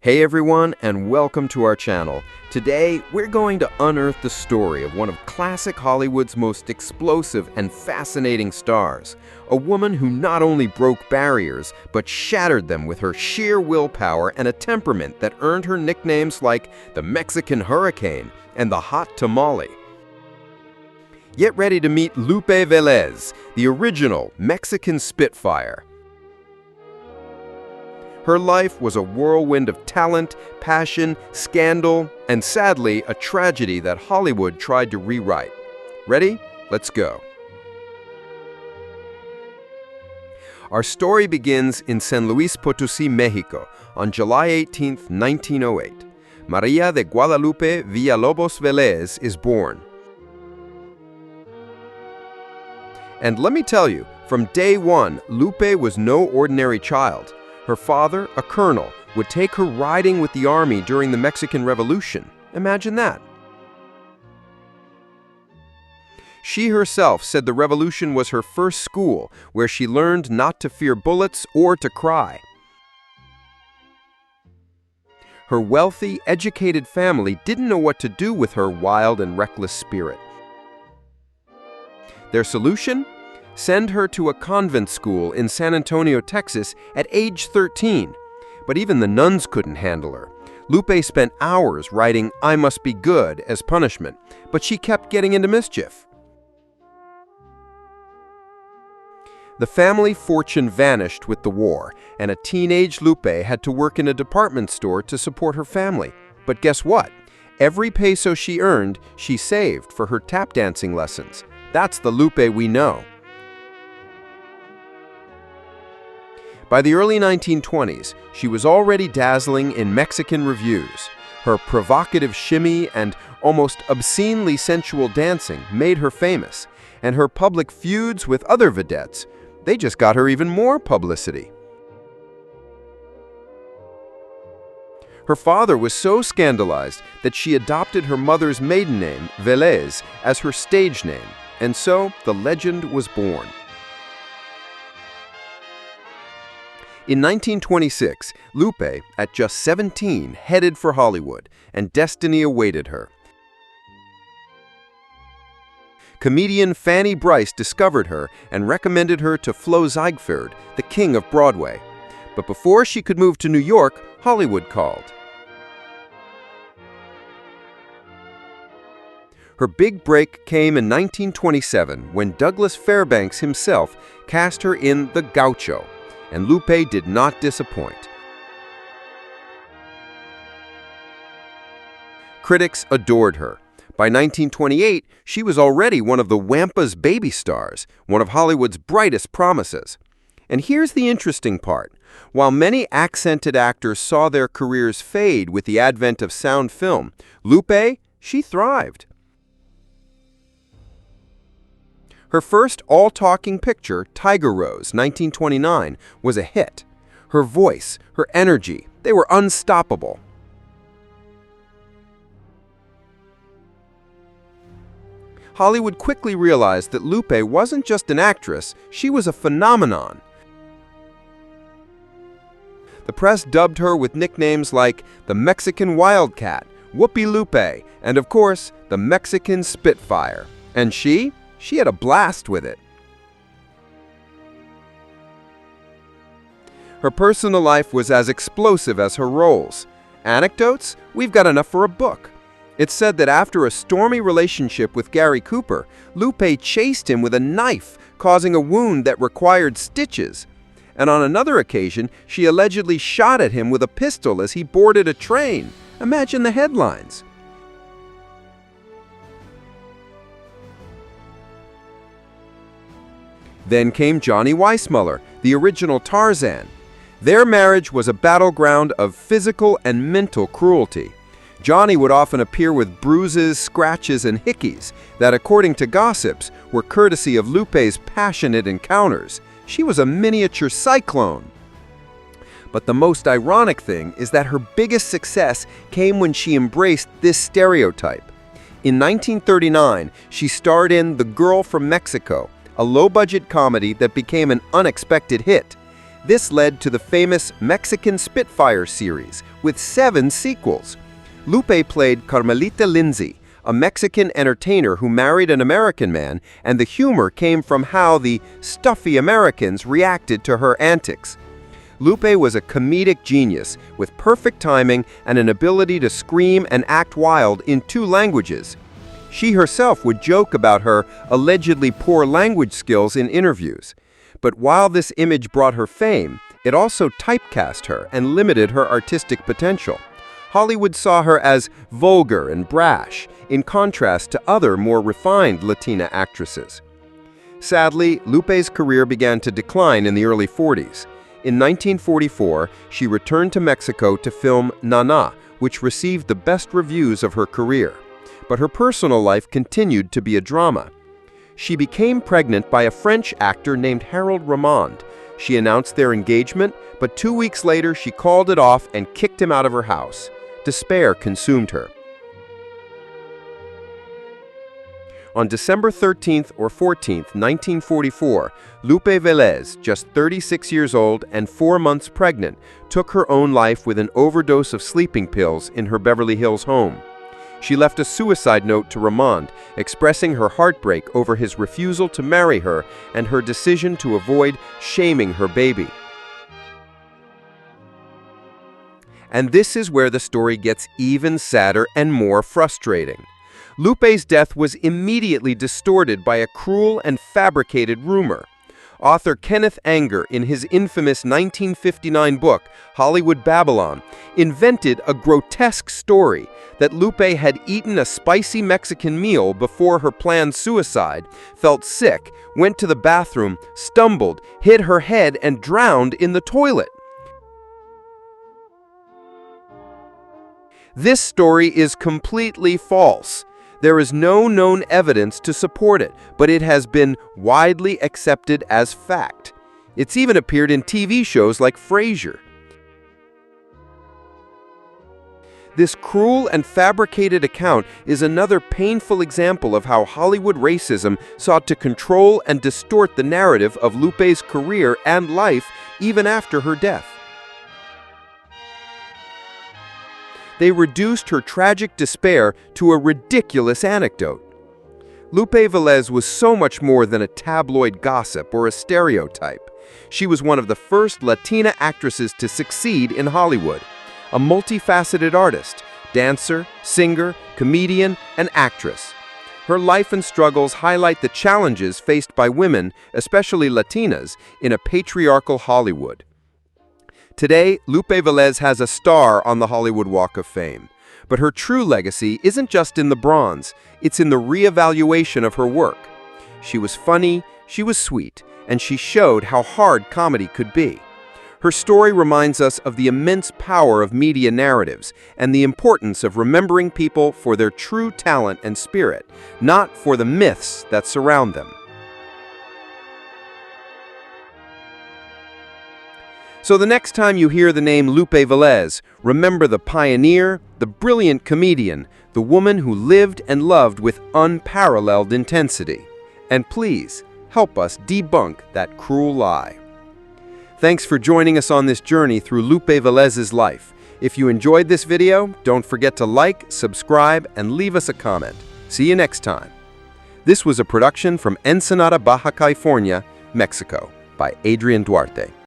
Hey everyone, and welcome to our channel. Today, we're going to unearth the story of one of classic Hollywood's most explosive and fascinating stars. A woman who not only broke barriers, but shattered them with her sheer willpower and a temperament that earned her nicknames like the Mexican Hurricane and the Hot Tamale. Get ready to meet Lupe Vélez, the original Mexican Spitfire. Her life was a whirlwind of talent, passion, scandal, and sadly, a tragedy that Hollywood tried to rewrite. Ready? Let's go. Our story begins in San Luis Potosí, Mexico, on July 18, 1908. María de Guadalupe Villalobos Vélez is born. And let me tell you, from day one, Lupe was no ordinary child. Her father, a colonel, would take her riding with the army during the Mexican Revolution. Imagine that. She herself said the revolution was her first school, where she learned not to fear bullets or to cry. Her wealthy, educated family didn't know what to do with her wild and reckless spirit. Their solution? Send her to a convent school in San Antonio, Texas at age 13. But even the nuns couldn't handle her. Lupe spent hours writing "I must be good" as punishment, but she kept getting into mischief. The family fortune vanished with the war, and a teenage Lupe had to work in a department store to support her family. But guess what? Every peso she earned, she saved for her tap dancing lessons. That's the Lupe we know. By the early 1920s, she was already dazzling in Mexican revues. Her provocative shimmy and almost obscenely sensual dancing made her famous, and her public feuds with other vedettes, they just got her even more publicity. Her father was so scandalized that she adopted her mother's maiden name, Vélez, as her stage name, and so the legend was born. In 1926, Lupe, at just 17, headed for Hollywood, and destiny awaited her. Comedian Fanny Brice discovered her and recommended her to Flo Ziegfeld, the king of Broadway. But before she could move to New York, Hollywood called. Her big break came in 1927 when Douglas Fairbanks himself cast her in The Gaucho. And Lupe did not disappoint. Critics adored her. By 1928, she was already one of the Wampa's baby stars, one of Hollywood's brightest promises. And here's the interesting part. While many accented actors saw their careers fade with the advent of sound film, Lupe, she thrived. Her first all-talking picture, Tiger Rose, 1929, was a hit. Her voice, her energy, they were unstoppable. Hollywood quickly realized that Lupe wasn't just an actress, she was a phenomenon. The press dubbed her with nicknames like the Mexican Wildcat, Whoopie Lupe, and of course, the Mexican Spitfire. And she had a blast with it. Her personal life was as explosive as her roles. Anecdotes? We've got enough for a book. It's said that after a stormy relationship with Gary Cooper, Lupe chased him with a knife, causing a wound that required stitches. And on another occasion, she allegedly shot at him with a pistol as he boarded a train. Imagine the headlines. Then came Johnny Weissmuller, the original Tarzan. Their marriage was a battleground of physical and mental cruelty. Johnny would often appear with bruises, scratches, and hickeys that, according to gossips, were courtesy of Lupe's passionate encounters. She was a miniature cyclone. But the most ironic thing is that her biggest success came when she embraced this stereotype. In 1939, she starred in The Girl from México, a low-budget comedy that became an unexpected hit. This led to the famous Mexican Spitfire series, with 7 sequels. Lupe played Carmelita Lindsay, a Mexican entertainer who married an American man, and the humor came from how the stuffy Americans reacted to her antics. Lupe was a comedic genius with perfect timing and an ability to scream and act wild in 2 languages. She herself would joke about her allegedly poor language skills in interviews. But while this image brought her fame, it also typecast her and limited her artistic potential. Hollywood saw her as vulgar and brash, in contrast to other more refined Latina actresses. Sadly, Lupe's career began to decline in the early 40s. In 1944, she returned to Mexico to film Nana, which received the best reviews of her career. But her personal life continued to be a drama. She became pregnant by a French actor named Harold Ramond. She announced their engagement, but 2 weeks later she called it off and kicked him out of her house. Despair consumed her. On December 13th or 14th, 1944, Lupe Vélez, just 36 years old and 4 months pregnant, took her own life with an overdose of sleeping pills in her Beverly Hills home. She left a suicide note to Ramond, expressing her heartbreak over his refusal to marry her and her decision to avoid shaming her baby. And this is where the story gets even sadder and more frustrating. Lupe's death was immediately distorted by a cruel and fabricated rumor. Author Kenneth Anger, in his infamous 1959 book, Hollywood Babylon, invented a grotesque story that Lupe had eaten a spicy Mexican meal before her planned suicide, felt sick, went to the bathroom, stumbled, hit her head, and drowned in the toilet. This story is completely false. There is no known evidence to support it, but it has been widely accepted as fact. It's even appeared in TV shows like Frasier. This cruel and fabricated account is another painful example of how Hollywood racism sought to control and distort the narrative of Lupe's career and life even after her death. They reduced her tragic despair to a ridiculous anecdote. Lupe Vélez was so much more than a tabloid gossip or a stereotype. She was one of the first Latina actresses to succeed in Hollywood, a multifaceted artist, dancer, singer, comedian, and actress. Her life and struggles highlight the challenges faced by women, especially Latinas, in a patriarchal Hollywood. Today, Lupe Vélez has a star on the Hollywood Walk of Fame. But her true legacy isn't just in the bronze, it's in the reevaluation of her work. She was funny, she was sweet, and she showed how hard comedy could be. Her story reminds us of the immense power of media narratives and the importance of remembering people for their true talent and spirit, not for the myths that surround them. So the next time you hear the name Lupe Vélez, remember the pioneer, the brilliant comedian, the woman who lived and loved with unparalleled intensity. And please, help us debunk that cruel lie. Thanks for joining us on this journey through Lupe Vélez's life. If you enjoyed this video, don't forget to like, subscribe, and leave us a comment. See you next time. This was a production from Ensenada, Baja California, Mexico, by Adrian Duarte.